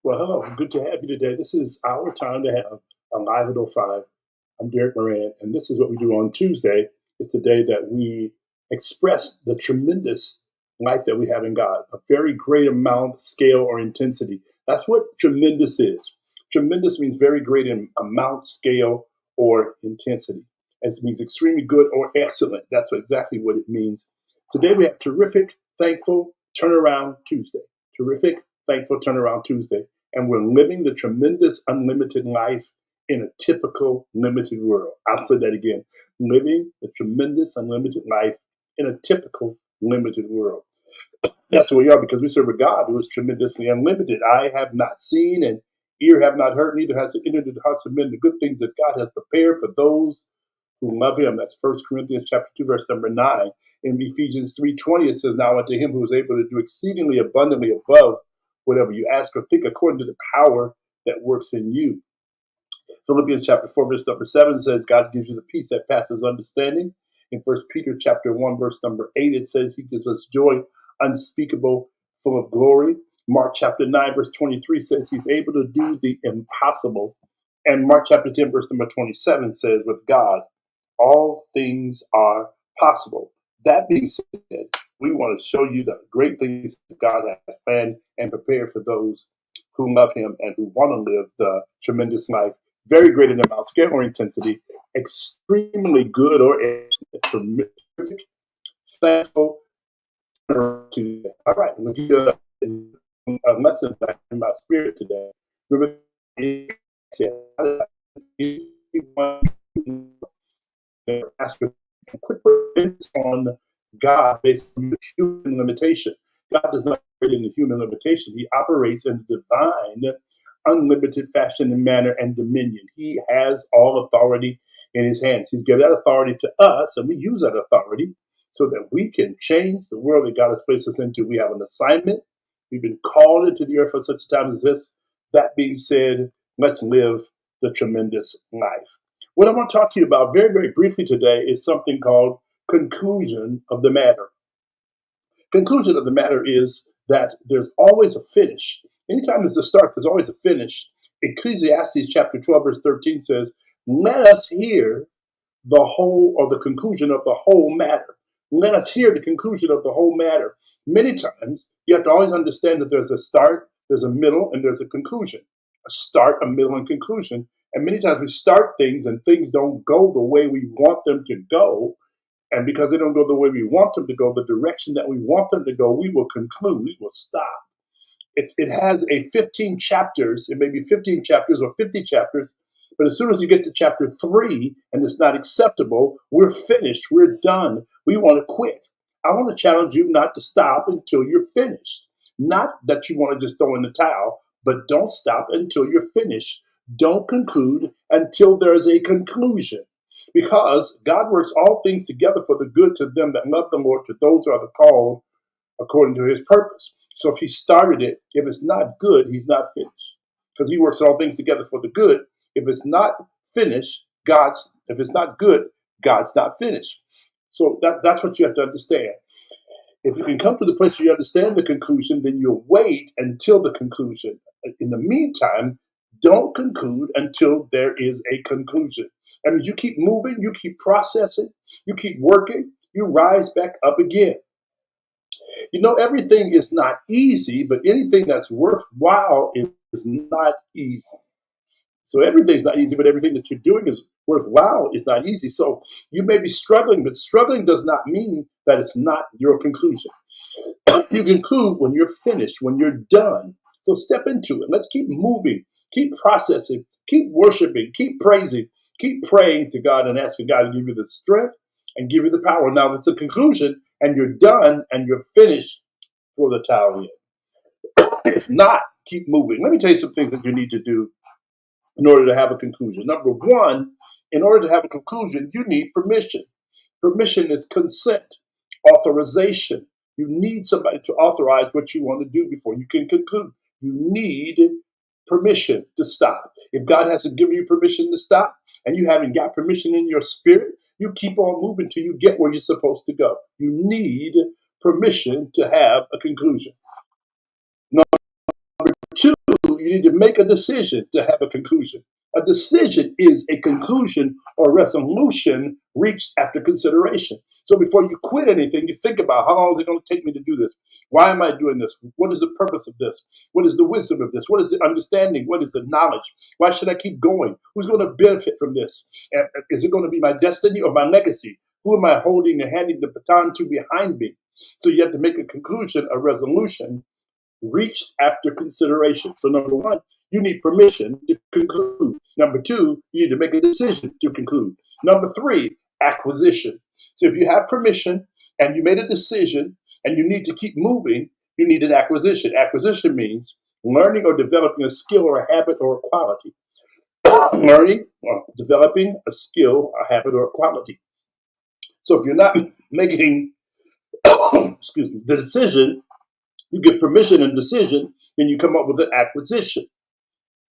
Well, hello. Good to have you today. This is our time to have a Live at '05. I'm Derek Moran, and this is what we do on Tuesday. It's the day that we express the tremendous life that we have in God, a very great amount, scale, or intensity. That's what tremendous is. Tremendous means very great in amount, scale, or intensity. It means extremely good or excellent. That's exactly what it means. Today we have terrific, thankful, turnaround Tuesday. Terrific, thankful, turnaround Tuesday, and we're living the tremendous unlimited life in a typical limited world. I'll say that again. Living the tremendous unlimited life in a typical limited world. That's who we are because we serve a God who is tremendously unlimited. I have not seen and ear have not heard, neither has it entered into the hearts of men the good things that God has prepared for those who love him. That's 1 Corinthians chapter 2, verse number 9. In Ephesians 3:20, it says, now unto him who is able to do exceedingly abundantly above whatever you ask or think according to the power that works in you. Philippians chapter 4, verse number 7 says, God gives you the peace that passes understanding. In 1 Peter chapter 1, verse number 8, it says he gives us joy unspeakable, full of glory. Mark chapter 9, verse 23 says he's able to do the impossible. And Mark chapter 10, verse number 27 says, with God, all things are possible. That being said, we want to show you the great things that God has planned and prepared for those who love him and who want to live the tremendous life. Very great in amount, scale, or intensity, extremely good or excellent, terrific, thankful. All right, we'll give you a lesson back in my spirit today. Remember, ask a quick focus on God based on the human limitation. God does not operate in the human limitation. He operates in divine, unlimited fashion and manner and dominion. He has all authority in his hands. He's given that authority to us, and we use that authority so that we can change the world that God has placed us into. We have an assignment. We've been called into the earth for such a time as this. That being said, let's live the tremendous life. What I want to talk to you about very, very briefly today is something called conclusion of the matter. Conclusion of the matter is that there's always a finish. Anytime there's a start, there's always a finish. Ecclesiastes chapter 12, verse 13 says, let us hear the whole or the conclusion of the whole matter. Let us hear the conclusion of the whole matter. Many times, you have to always understand that there's a start, there's a middle, and there's a conclusion. A start, a middle, and conclusion. And many times we start things and things don't go the way we want them to go. And because they don't go the way we want them to go, the direction that we want them to go, we will conclude, we will stop. It has a 15 chapters, it may be 15 chapters or 50 chapters, but as soon as you get to chapter 3 and it's not acceptable, we're finished, we're done, we want to quit. I want to challenge you not to stop until you're finished. Not that you want to just throw in the towel, but don't stop until you're finished. Don't conclude until there's a conclusion. Because God works all things together for the good to them that love the Lord, to those who are the called according to his purpose. So if he started it, if it's not good, he's not finished. Because he works all things together for the good. If it's not finished, if it's not good, God's not finished. So that's what you have to understand. If you can come to the place where you understand the conclusion, then you'll wait until the conclusion. In the meantime, don't conclude until there is a conclusion. And as you keep moving, you keep processing, you keep working, you rise back up again. You know, everything is not easy, but anything that's worthwhile is not easy. So everything's not easy, but everything that you're doing is worthwhile is not easy. So you may be struggling, but struggling does not mean that it's not your conclusion. You conclude when you're finished, when you're done. So step into it. Let's keep moving, keep processing, keep worshiping, keep praising, keep praying to God and asking God to give you the strength and give you the power. Now, if it's a conclusion and you're done and you're finished, throw the towel in. If not, keep moving. Let me tell you some things that you need to do in order to have a conclusion. Number one, in order to have a conclusion, you need permission. Permission is consent, authorization. You need somebody to authorize what you want to do before you can conclude. You need permission to stop. If God hasn't given you permission to stop and you haven't got permission in your spirit, you keep on moving till you get where you're supposed to go. You need permission to have a conclusion. Number two, you need to make a decision to have a conclusion. A decision is a conclusion or resolution reached after consideration. So before you quit anything, you think about how long is it going to take me to do this? Why am I doing this? What is the purpose of this? What is the wisdom of this? What is the understanding? What is the knowledge? Why should I keep going? Who's going to benefit from this? And is it going to be my destiny or my legacy? Who am I holding and handing the baton to behind me? So you have to make a conclusion, a resolution reached after consideration. So number one, you need permission to conclude. Number two, you need to make a decision to conclude. Number three, acquisition. So if you have permission and you made a decision and you need to keep moving, you need an acquisition. Acquisition means learning or developing a skill or a habit or a quality. Learning or developing a skill, a habit, or a quality. So if you're not making excuse me, the decision, you get permission and decision, then you come up with an acquisition.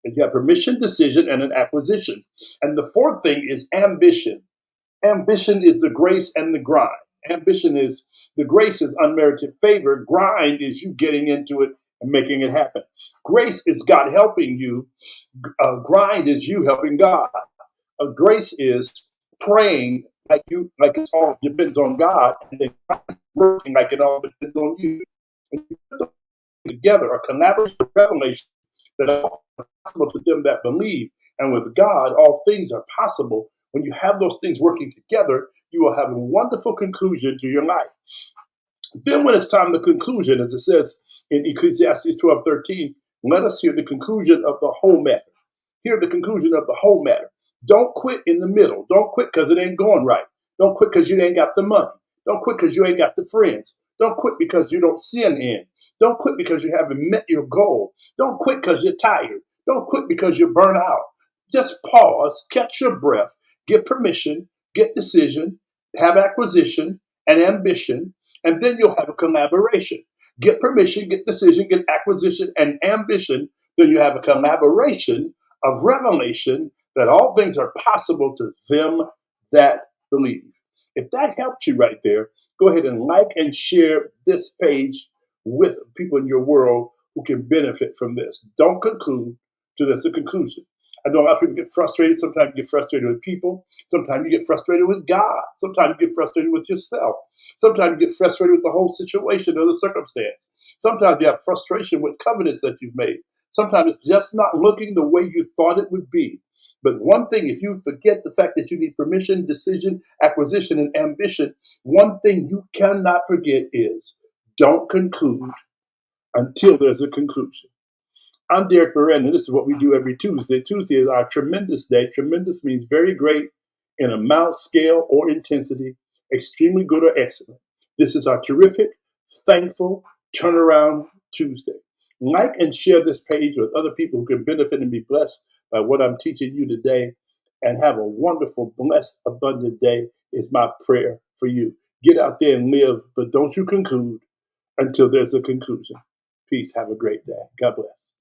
And you have permission, decision, and an acquisition. And the fourth thing is ambition. Ambition is the grace and the grind. Ambition is the grace is unmerited favor. Grind is you getting into it and making it happen. Grace is God helping you. Grind is you helping God. Grace is praying like it all depends on God, and then working like it all depends on you. And you put them together, a collaboration revelation that all are possible to them that believe. And with God, all things are possible. When you have those things working together, you will have a wonderful conclusion to your life. Then when it's time to conclusion, as it says in Ecclesiastes 12:13, let us hear the conclusion of the whole matter. Hear the conclusion of the whole matter. Don't quit in the middle. Don't quit because it ain't going right. Don't quit because you ain't got the money. Don't quit because you ain't got the friends. Don't quit because you don't see an end. Don't quit because you haven't met your goal. Don't quit because you're tired. Don't quit because you're burnt out. Just pause, catch your breath, get permission, get decision, have acquisition and ambition, and then you'll have a collaboration. Get permission, get decision, get acquisition and ambition, then you have a collaboration of revelation that all things are possible to them that believe. If that helps you right there, go ahead and like and share this page with people in your world who can benefit from this. Don't conclude till there's a conclusion. I know a lot of people get frustrated. Sometimes you get frustrated with people. Sometimes you get frustrated with God. Sometimes you get frustrated with yourself. Sometimes you get frustrated with the whole situation or the circumstance. Sometimes you have frustration with covenants that you've made. Sometimes it's just not looking the way you thought it would be. But one thing, if you forget the fact that you need permission, decision, acquisition, and ambition, one thing you cannot forget is don't conclude until there's a conclusion. I'm Derek Moran, and this is what we do every Tuesday. Tuesday is our tremendous day. Tremendous means very great in amount, scale, or intensity, extremely good or excellent. This is our terrific, thankful, turnaround Tuesday. Like and share this page with other people who can benefit and be blessed by what I'm teaching you today. And have a wonderful, blessed, abundant day is my prayer for you. Get out there and live, but don't you conclude until there's a conclusion. Peace. Have a great day. God bless.